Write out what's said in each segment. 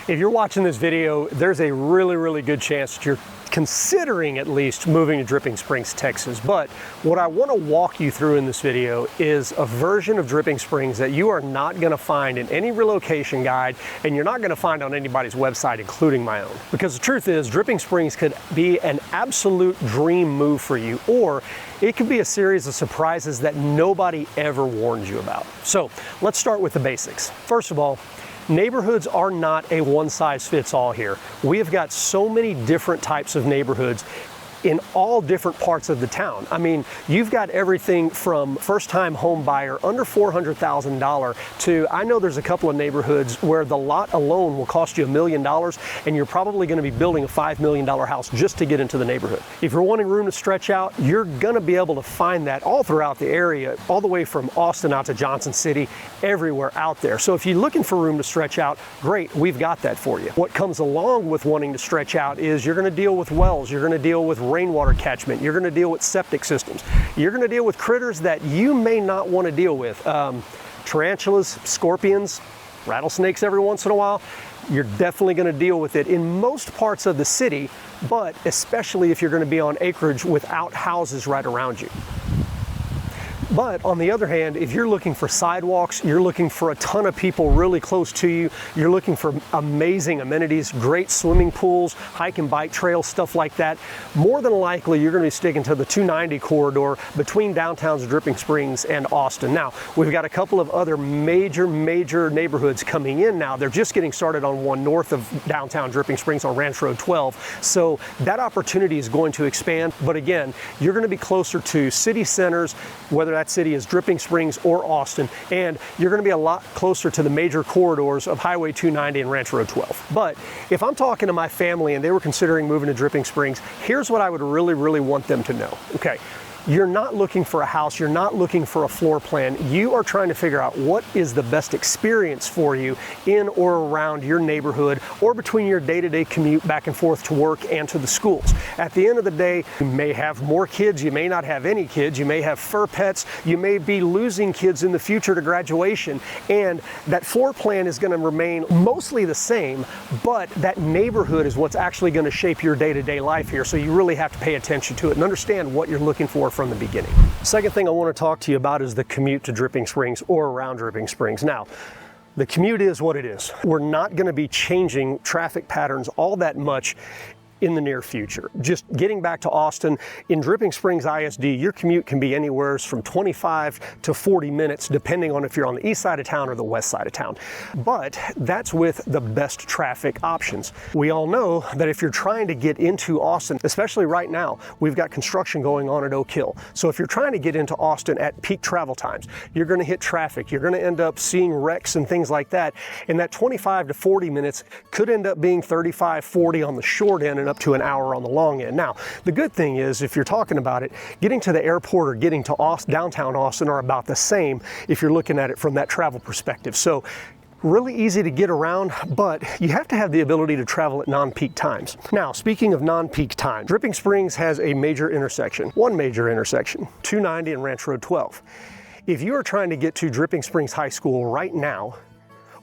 If you're watching this video, there's a really good chance that you're considering at least moving to Dripping Springs, Texas. But what I want to walk you through in this video is a version of Dripping Springs that you are not going to find in any relocation guide, and you're not going to find on anybody's website, including my own. Because the truth is, Dripping Springs could be an absolute dream move for you, or it could be a series of surprises that nobody ever warned you about. So let's start with the basics. First of all, neighborhoods are not a one-size-fits-all here. We have got so many different types of neighborhoods in all different parts of the town. I mean, you've got everything from first-time home buyer under $400,000 to, I know there's a couple of neighborhoods where the lot alone will cost you $1 million, and you're probably going to be building a $5 million house just to get into the neighborhood. If you're wanting room to stretch out, you're going to be able to find that all throughout the area, all the way from Austin out to Johnson City, everywhere out there. So if you're looking for room to stretch out, great, we've got that for you. What comes along with wanting to stretch out is you're going to deal with wells, you're going to deal with rainwater catchment, you're going to deal with septic systems, you're going to deal with critters that you may not want to deal with. Tarantulas, scorpions, rattlesnakes every once in a while. You're definitely going to deal with it in most parts of the city, but especially if you're going to be on acreage without houses right around you. But on the other hand, if you're looking for sidewalks, you're looking for a ton of people really close to you, you're looking for amazing amenities, great swimming pools, hike and bike trails, stuff like that, more than likely you're going to be sticking to the 290 corridor between downtown's Dripping Springs and Austin. Now, we've got a couple of other major neighborhoods coming in now. They're just getting started on one north of downtown Dripping Springs on Ranch Road 12. So that opportunity is going to expand. But again, you're going to be closer to city centers, whether that city is Dripping Springs or Austin, and you're going to be a lot closer to the major corridors of Highway 290 and Ranch Road 12. But if I'm talking to my family and they were considering moving to Dripping Springs, here's what I would really want them to know. Okay, you're not looking for a house, you're not looking for a floor plan, you are trying to figure out what is the best experience for you in or around your neighborhood or between your day-to-day commute back and forth to work and to the schools. At the end of the day, you may have more kids, you may not have any kids, you may have fur pets, you may be losing kids in the future to graduation, and that floor plan is going to remain mostly the same, but that neighborhood is what's actually going to shape your day-to-day life here, so you really have to pay attention to it and understand what you're looking for from the beginning. Second thing I want to talk to you about is the commute to Dripping Springs or around Dripping Springs. Now, the commute is what it is. We're not going to be changing traffic patterns all that much in the near future. Just getting back to Austin, in Dripping Springs ISD, your commute can be anywhere from 25 to 40 minutes, depending on if you're on the east side of town or the west side of town. But that's with the best traffic options. We all know that if you're trying to get into Austin, especially right now, we've got construction going on at Oak Hill. So if you're trying to get into Austin at peak travel times, you're going to hit traffic, you're going to end up seeing wrecks and things like that. And that 25 to 40 minutes could end up being 35, 40 on the short end and up to an hour on the long end. Now, the good thing is, if you're talking about it, getting to the airport or getting to downtown Austin are about the same if you're looking at it from that travel perspective. So really easy to get around, but you have to have the ability to travel at non-peak times. Now, speaking of non-peak time, Dripping Springs has a major intersection, one major intersection, 290 and Ranch Road 12. If you are trying to get to Dripping Springs High School right now,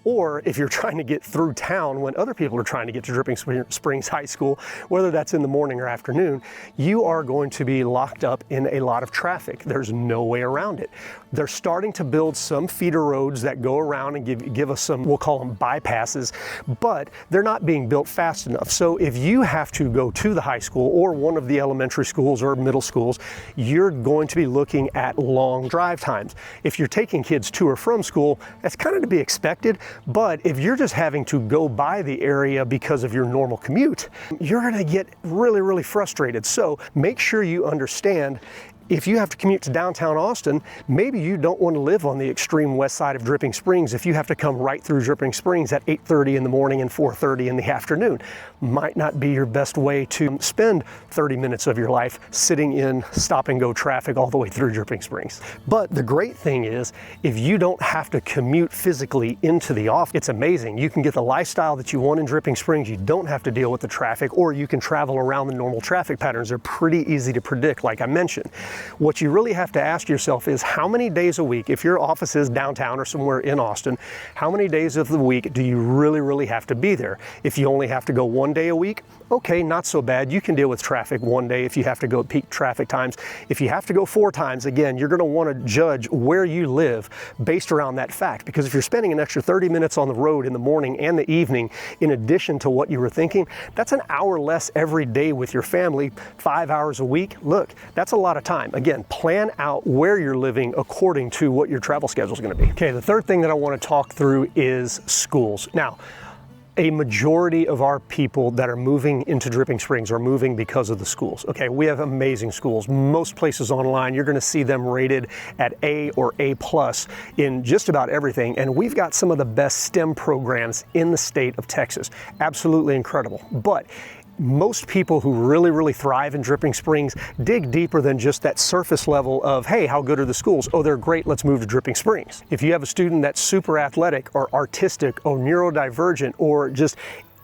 or if you're trying to get through town when other people are trying to get to Dripping Springs High School, whether that's in the morning or afternoon, you are going to be locked up in a lot of traffic. There's no way around it. They're starting to build some feeder roads that go around and give us some, we'll call them bypasses, but they're not being built fast enough. So if you have to go to the high school or one of the elementary schools or middle schools, you're going to be looking at long drive times. If you're taking kids to or from school, that's kind of to be expected. But if you're just having to go by the area because of your normal commute, you're going to get really frustrated. So make sure you understand, if you have to commute to downtown Austin, maybe you don't want to live on the extreme west side of Dripping Springs if you have to come right through Dripping Springs at 8:30 in the morning and 4:30 in the afternoon. Might not be your best way to spend 30 minutes of your life sitting in stop and go traffic all the way through Dripping Springs. But the great thing is, if you don't have to commute physically into the office, it's amazing. You can get the lifestyle that you want in Dripping Springs. You don't have to deal with the traffic, or you can travel around the normal traffic patterns. They're pretty easy to predict, like I mentioned. What you really have to ask yourself is how many days a week, if your office is downtown or somewhere in Austin, how many days of the week do you really have to be there? If you only have to go 1 day a week, okay, not so bad. You can deal with traffic 1 day if you have to go at peak traffic times. If you have to go 4 times, again, you're going to want to judge where you live based around that fact. Because if you're spending an extra 30 minutes on the road in the morning and the evening, in addition to what you were thinking, that's an hour less every day with your family, 5 hours a week. Look, that's a lot of time. Again, plan out where you're living according to what your travel schedule is going to be. Okay, the third thing that I want to talk through is schools. Now, a majority of our people that are moving into Dripping Springs are moving because of the schools. Okay, we have amazing schools. Most places online, you're going to see them rated at A or A+ in just about everything. And we've got some of the best STEM programs in the state of Texas. Absolutely incredible. But most people who really thrive in Dripping Springs dig deeper than just that surface level of, hey, how good are the schools? Oh, they're great, let's move to Dripping Springs. If you have a student that's super athletic or artistic or neurodivergent or just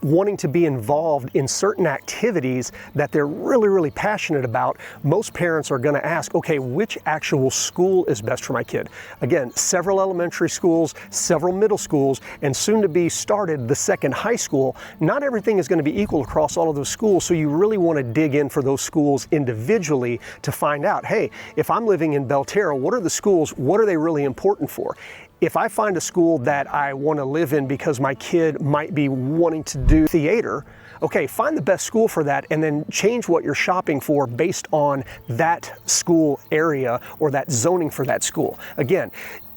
wanting to be involved in certain activities that they're really passionate about, most parents are going to ask, okay, which actual school is best for my kid? Again, several elementary schools, several middle schools, and soon to be started the second high school. Not everything is going to be equal across all of those schools, so you really want to dig in for those schools individually to find out, hey, if I'm living in Belterra, what are the schools, what are they really important for? If I find a school that I want to live in because my kid might be wanting to do theater, okay, find the best school for that and then change what you're shopping for based on that school area or that zoning for that school. Again,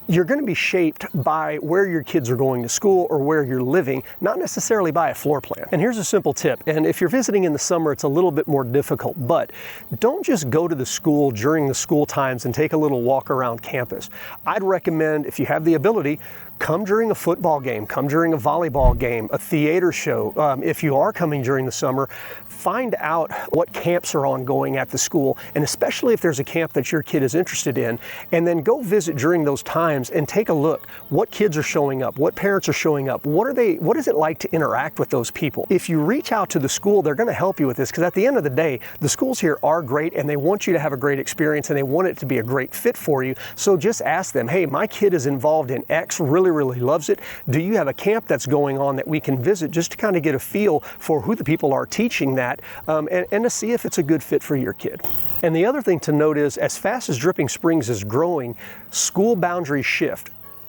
you're going to be shaped by where your kids are going to school or where you're living, not necessarily by a floor plan. And here's a simple tip, and if you're visiting in the summer, it's a little bit more difficult, but don't just go to the school during the school times and take a little walk around campus. I'd recommend, if you have the ability, come during a football game, come during a volleyball game, a theater show. If you are coming during the summer, find out what camps are ongoing at the school, and especially if there's a camp that your kid is interested in, and then go visit during those times and take a look. What kids are showing up? What parents are showing up? What is it like to interact with those people? If you reach out to the school, they're going to help you with this, because at the end of the day, the schools here are great and they want you to have a great experience and they want it to be a great fit for you. So just ask them, hey, my kid is involved in X, really loves it. Do you have a camp that's going on that we can visit, just to kind of get a feel for who the people are teaching that, and to see if it's a good fit for your kid. And the other thing to note is, as fast as Dripping Springs is growing, school boundaries shift.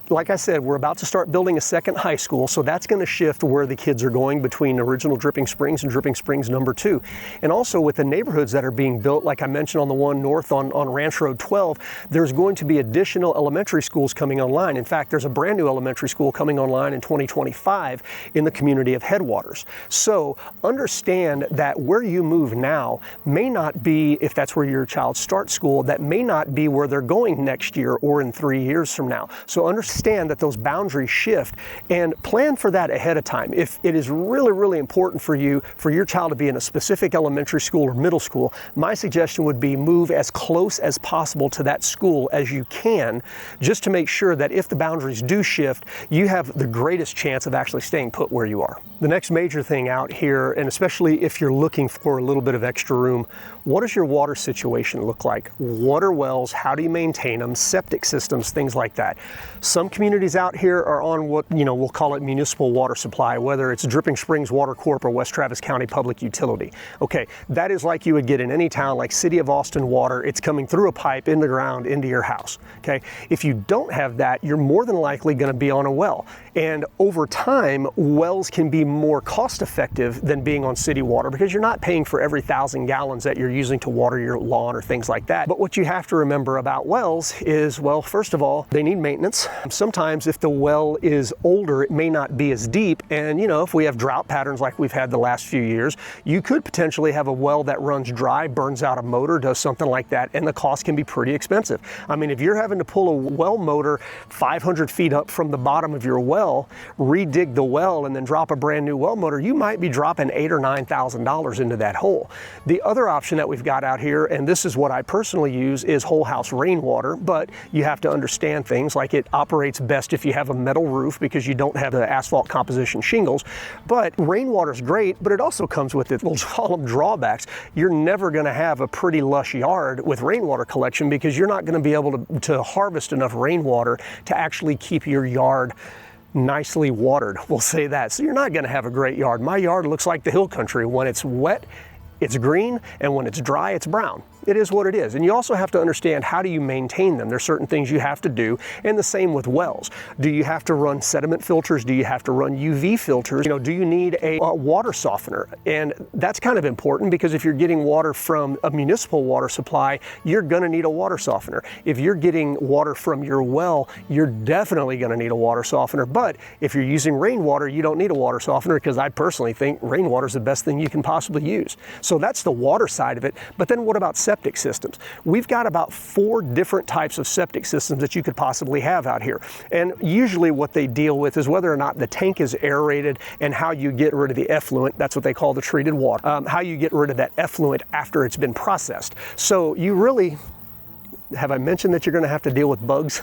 Like I said, we're about to start building a second high school, so that's going to shift where the kids are going between original Dripping Springs and Dripping Springs number 2. And also with the neighborhoods that are being built, like I mentioned on the one north on Ranch Road 12, there's going to be additional elementary schools coming online. In fact, there's a brand new elementary school coming online in 2025 in the community of Headwaters. So understand that where you move now may not be, if that's where your child starts school, that may not be where they're going next year or in 3 years from now. So understand that those boundaries shift and plan for that ahead of time. If it is really important for you, for your child to be in a specific elementary school or middle school, my suggestion would be move as close as possible to that school as you can, just to make sure that if the boundaries do shift, you have the greatest chance of actually staying put where you are. The next major thing out here, and especially if you're looking for a little bit of extra room, what does your water situation look like? Water wells, how do you maintain them? Septic systems, things like that. Some communities out here are on what, we'll call it municipal water supply, whether it's Dripping Springs Water Corp or West Travis County Public Utility. Okay, that is like you would get in any town, like City of Austin water. It's coming through a pipe in the ground into your house. Okay, if you don't have that, you're more than likely going to be on a well. And over time, wells can be more cost effective than being on city water, because you're not paying for every 1,000 gallons that you're using to water your lawn or things like that. But what you have to remember about wells is, well, first of all, they need maintenance. Sometimes if the well is older, it may not be as deep. And if we have drought patterns like we've had the last few years, you could potentially have a well that runs dry, burns out a motor, does something like that, and the cost can be pretty expensive. I mean, if you're having to pull a well motor 500 feet up from the bottom of your well, redig the well, and then drop a brand new well motor, you might be dropping $8,000 or $9,000 into that hole. The other option that we've got out here, and this is what I personally use, is whole house rainwater, but you have to understand things like it operates operates best if you have a metal roof because you don't have the asphalt composition shingles. But rainwater's great, but it also comes with its, we'll call them drawbacks. You're never going to have a pretty lush yard with rainwater collection because you're not going to be able to harvest enough rainwater to actually keep your yard nicely watered. We'll say that. So you're not going to have a great yard. My yard looks like the hill country. When it's wet, it's green, and when it's dry, it's brown. It is what it is. And you also have to understand, how do you maintain them? There's certain things you have to do, and the same with wells. Do you have to run sediment filters? Do you have to run UV filters? Do you need a water softener? And that's kind of important because if you're getting water from a municipal water supply, you're gonna need a water softener. If you're getting water from your well, you're definitely gonna need a water softener. But if you're using rainwater, you don't need a water softener, because I personally think rainwater is the best thing you can possibly use. So that's the water side of it. But then what about septic systems? We've got about 4 different types of septic systems that you could possibly have out here. And usually what they deal with is whether or not the tank is aerated and how you get rid of the effluent. That's what they call the treated water. How you get rid of that effluent after it's been processed. So you really, have I mentioned that you're going to have to deal with bugs?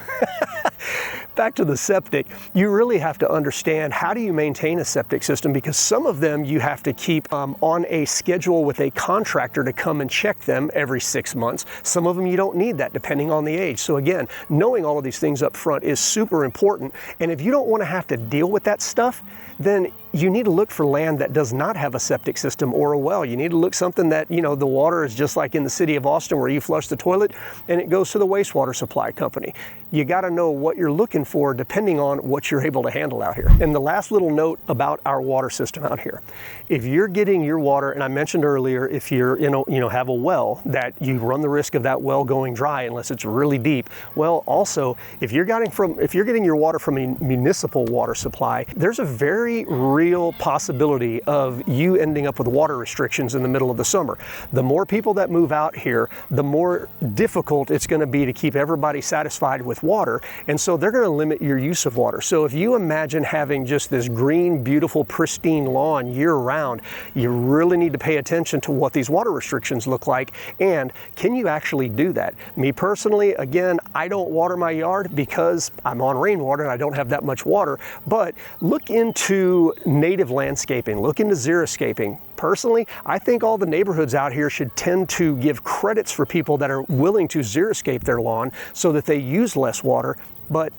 Back to the septic, you really have to understand, how do you maintain a septic system, because some of them you have to keep on a schedule with a contractor to come and check them every 6 months. Some of them you don't need that, depending on the age. So again, knowing all of these things up front is super important. And if you don't want to have to deal with that stuff, then you need to look for land that does not have a septic system or a well. You need to look something that, the water is just like in the city of Austin, where you flush the toilet and it goes to the wastewater supply company. You got to know what you're looking for depending on what you're able to handle out here. And the last little note about our water system out here: if you're getting your water, and I mentioned earlier, if you're have a well, that you run the risk of that well going dry unless it's really deep. Well, also, if you're getting your water from a municipal water supply, there's a very real possibility of you ending up with water restrictions in the middle of the summer. The more people that move out here, the more difficult it's going to be to keep everybody satisfied with water, and so they're going to limit your use of water. So if you imagine having just this green, beautiful, pristine lawn year round, you really need to pay attention to what these water restrictions look like, and can you actually do that? Me personally, again, I don't water my yard because I'm on rainwater and I don't have that much water, but look into native landscaping, look into xeriscaping. Personally, I think all the neighborhoods out here should tend to give credits for people that are willing to xeriscape their lawn so that they use less water. But,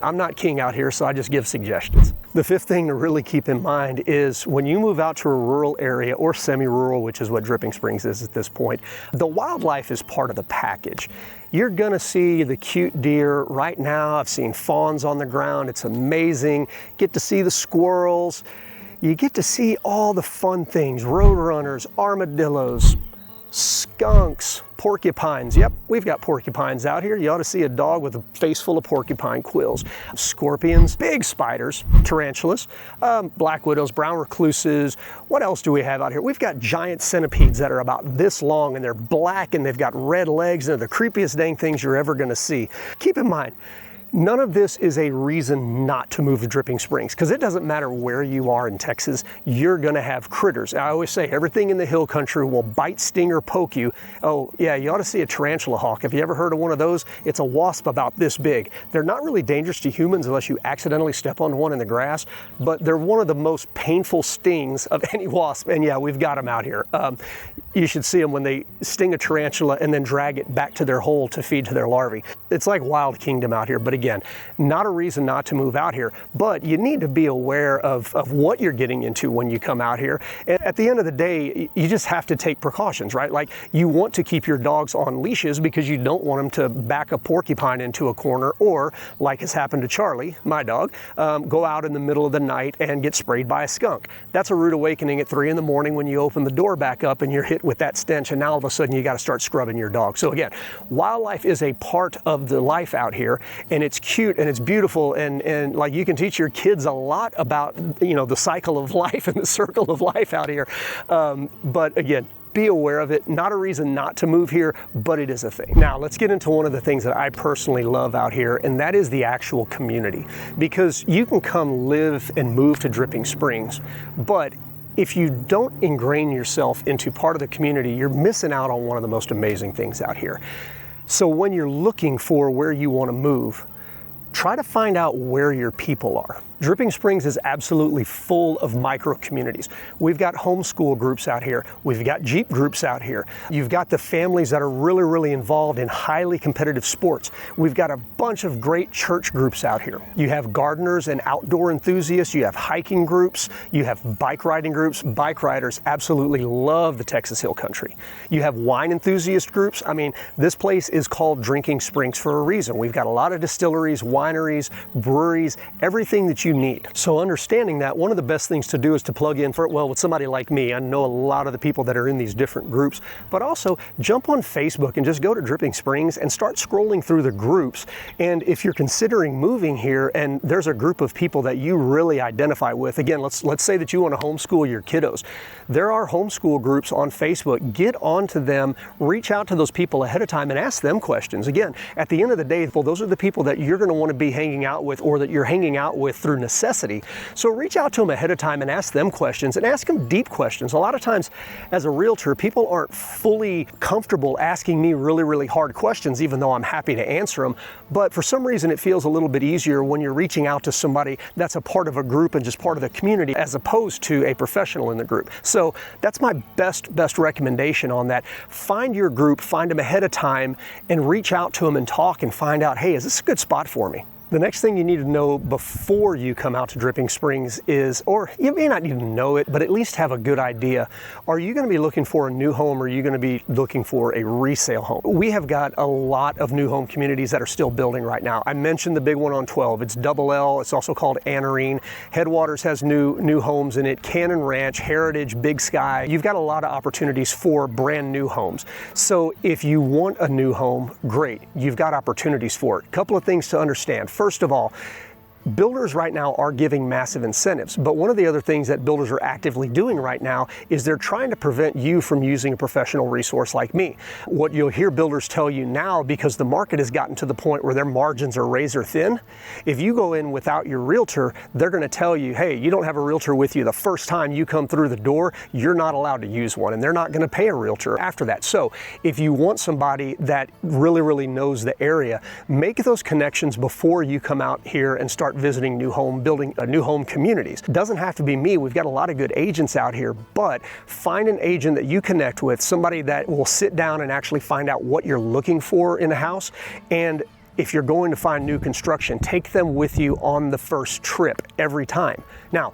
I'm not king out here, so I just give suggestions. The 5th thing to really keep in mind is when you move out to a rural area, or semi-rural, which is what Dripping Springs is at this point, the wildlife is part of the package. You're gonna see the cute deer. Right now, I've seen fawns on the ground. It's amazing. Get to see the squirrels. You get to see all the fun things: roadrunners, armadillos, skunks, porcupines. Yep, we've got porcupines out here. You ought to see a dog with a face full of porcupine quills. Scorpions, big spiders, tarantulas, black widows, brown recluses. What else do we have out here? We've got giant centipedes that are about this long, and they're black, and they've got red legs, and they're the creepiest dang things you're ever gonna see. Keep in mind, none of this is a reason not to move to Dripping Springs, because it doesn't matter where you are in Texas, you're gonna have critters. I always say everything in the hill country will bite, sting, or poke you. Oh yeah, you ought to see a tarantula hawk. Have you ever heard of one of those? It's a wasp about this big. They're not really dangerous to humans unless you accidentally step on one in the grass, but they're one of the most painful stings of any wasp, and yeah, we've got them out here. You should see them when they sting a tarantula and then drag it back to their hole to feed to their larvae. It's like Wild Kingdom out here, but again, not a reason not to move out here, but you need to be aware of what you're getting into when you come out here. And at the end of the day, you just have to take precautions, right? Like, you want to keep your dogs on leashes because you don't want them to back a porcupine into a corner, or, like has happened to Charlie, my dog, go out in the middle of the night and get sprayed by a skunk. That's a rude awakening at 3 in the morning when you open the door back up and you're hit with that stench, and now all of a sudden you got to start scrubbing your dog. So again, wildlife is a part of the life out here, and it's cute and it's beautiful, and like, you can teach your kids a lot about the cycle of life and the circle of life out here. But again, be aware of it. Not a reason not to move here, but it is a thing. Now, let's get into one of the things that I personally love out here, and that is the actual community. Because you can come live and move to Dripping Springs, but if you don't ingrain yourself into part of the community, you're missing out on one of the most amazing things out here. So when you're looking for where you want to move, try to find out where your people are. Dripping Springs is absolutely full of micro communities. We've got homeschool groups out here. We've got Jeep groups out here. You've got the families that are really involved in highly competitive sports. We've got a bunch of great church groups out here. You have gardeners and outdoor enthusiasts. You have hiking groups. You have bike riding groups. Bike riders absolutely love the Texas Hill Country. You have wine enthusiast groups. I mean, this place is called Drinking Springs for a reason. We've got a lot of distilleries, wineries, breweries, everything that you need. So understanding that, one of the best things to do is to plug in with somebody like me. I know a lot of the people that are in these different groups, but also jump on Facebook and just go to Dripping Springs and start scrolling through the groups. And if you're considering moving here and there's a group of people that you really identify with, again, let's say that you want to homeschool your kiddos. There are homeschool groups on Facebook. Get onto them, reach out to those people ahead of time and ask them questions. Again, at the end of the day, those are the people that you're going to want to be hanging out with or that you're hanging out with through necessity. So reach out to them ahead of time and ask them questions, and ask them deep questions. A lot of times as a realtor, people aren't fully comfortable asking me really hard questions, even though I'm happy to answer them. But for some reason, it feels a little bit easier when you're reaching out to somebody that's a part of a group and just part of the community, as opposed to a professional in the group. So that's my best recommendation on that. Find your group, find them ahead of time, and reach out to them and talk and find out, hey, is this a good spot for me? The next thing you need to know before you come out to Dripping Springs is, or you may not need to know it, but at least have a good idea. Are you going to be looking for a new home, or are you going to be looking for a resale home? We have got a lot of new home communities that are still building right now. I mentioned the big one on 12. It's Double L. It's also called Anarene. Headwaters has new homes in it. Cannon Ranch, Heritage, Big Sky. You've got a lot of opportunities for brand new homes. So if you want a new home, great. You've got opportunities for it. A couple of things to understand. First of all, builders right now are giving massive incentives, but one of the other things that builders are actively doing right now is they're trying to prevent you from using a professional resource like me. What you'll hear builders tell you now, because the market has gotten to the point where their margins are razor thin, if you go in without your realtor, they're going to tell you, hey, you don't have a realtor with you the first time you come through the door, you're not allowed to use one, and they're not going to pay a realtor after that. So if you want somebody that really knows the area, make those connections before you come out here and start visiting building new home communities. It doesn't have to be me. We've got a lot of good agents out here, but find an agent that you connect with, somebody that will sit down and actually find out what you're looking for in a house. And if you're going to find new construction, take them with you on the first trip every time. Now,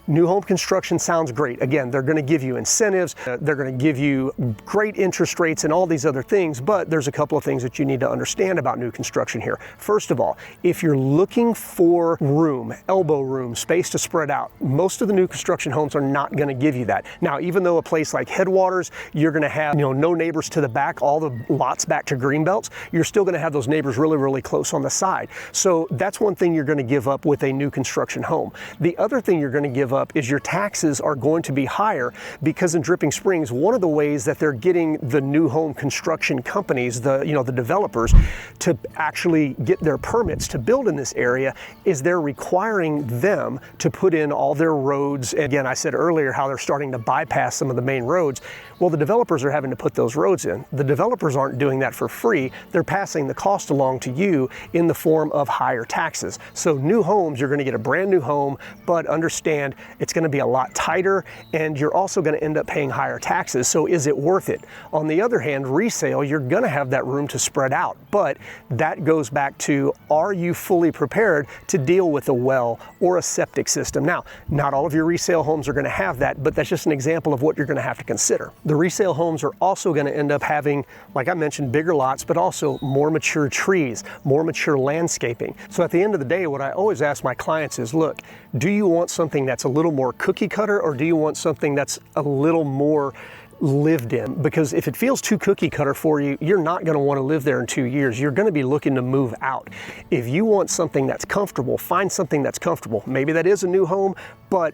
new home construction sounds great. Again, they're going to give you incentives, they're going to give you great interest rates and all these other things, but there's a couple of things that you need to understand about new construction here. First of all, if you're looking for room, elbow room, space to spread out, most of the new construction homes are not going to give you that. Now, even though a place like Headwaters, you're going to have no neighbors to the back, all the lots back to greenbelts, you're still going to have those neighbors really close on the side. So that's one thing you're going to give up with a new construction home. The other thing you're going to give up is your taxes are going to be higher, because in Dripping Springs, one of the ways that they're getting the new home construction companies, the developers, to actually get their permits to build in this area is they're requiring them to put in all their roads. And again, I said earlier how they're starting to bypass some of the main roads. Well, the developers are having to put those roads in. The developers aren't doing that for free. They're passing the cost along to you in the form of higher taxes. So new homes, you're going to get a brand new home, but understand it's going to be a lot tighter, and you're also going to end up paying higher taxes. So is it worth it? On the other hand, resale, you're going to have that room to spread out, but that goes back to, are you fully prepared to deal with a well or a septic system? Now, not all of your resale homes are going to have that, but that's just an example of what you're going to have to consider. The resale homes are also going to end up having, like I mentioned, bigger lots, but also more mature trees, more mature landscaping. So at the end of the day, what I always ask my clients is, look, do you want something that's a little more cookie cutter, or do you want something that's a little more lived in? Because if it feels too cookie cutter for you, you're not going to want to live there in 2 years. You're going to be looking to move out. If you want something that's comfortable, find something that's comfortable. Maybe that is a new home, but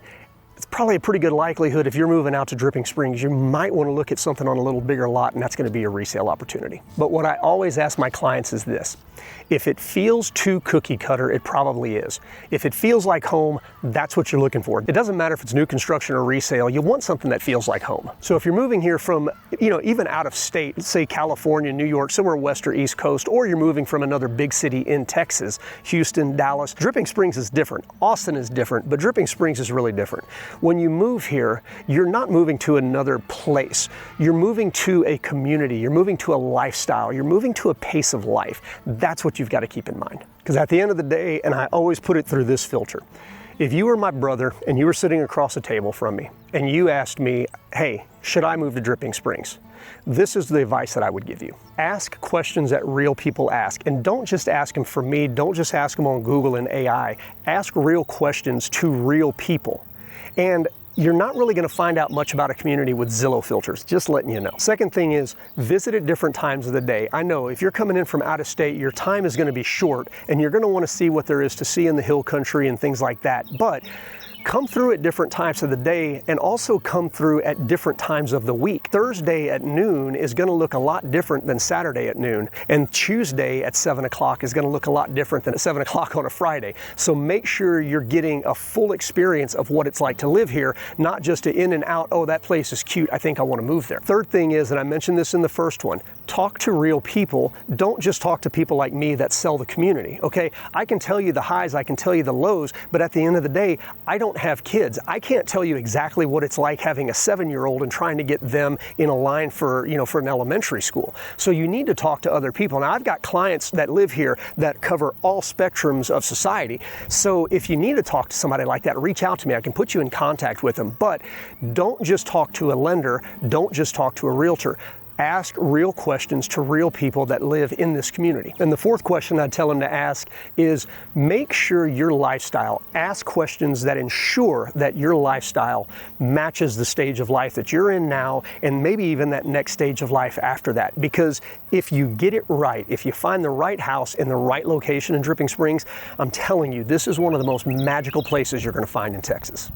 it's probably a pretty good likelihood if you're moving out to Dripping Springs, you might want to look at something on a little bigger lot, and that's going to be a resale opportunity. But what I always ask my clients is this: if it feels too cookie cutter, it probably is. If it feels like home, that's what you're looking for. It doesn't matter if it's new construction or resale, you want something that feels like home. So if you're moving here from, even out of state, say California, New York, somewhere west or east coast, or you're moving from another big city in Texas, Houston, Dallas, Dripping Springs is different. Austin is different, but Dripping Springs is really different. When you move here, you're not moving to another place. You're moving to a community. You're moving to a lifestyle. You're moving to a pace of life. That's what you've got to keep in mind. Because at the end of the day, and I always put it through this filter, if you were my brother and you were sitting across the table from me and you asked me, hey, should I move to Dripping Springs? This is the advice that I would give you. Ask questions that real people ask, and don't just ask them for me. Don't just ask them on Google and AI. Ask real questions to real people. And you're not really going to find out much about a community with Zillow filters, just letting you know. Second thing is, visit at different times of the day. I know if you're coming in from out of state, your time is going to be short, and you're going to want to see what there is to see in the hill country and things like that. But come through at different times of the day, and also come through at different times of the week. Thursday at noon is going to look a lot different than Saturday at noon, and Tuesday at 7 o'clock is going to look a lot different than at 7 o'clock on a Friday. So make sure you're getting a full experience of what it's like to live here, not just an in and out, oh, that place is cute, I think I want to move there. Third thing is, and I mentioned this in the first one, talk to real people. Don't just talk to people like me that sell the community, okay? I can tell you the highs, I can tell you the lows, but at the end of the day, I don't have kids. I can't tell you exactly what it's like having a 7-year-old and trying to get them in a line for, for an elementary school. So you need to talk to other people. Now, I've got clients that live here that cover all spectrums of society. So if you need to talk to somebody like that, reach out to me. I can put you in contact with them. But don't just talk to a lender. Don't just talk to a realtor. Ask real questions to real people that live in this community. And the fourth question I'd tell them to ask is, make sure your lifestyle, ask questions that ensure that your lifestyle matches the stage of life that you're in now, and maybe even that next stage of life after that. Because if you get it right, if you find the right house in the right location in Dripping Springs, I'm telling you, this is one of the most magical places you're going to find in Texas.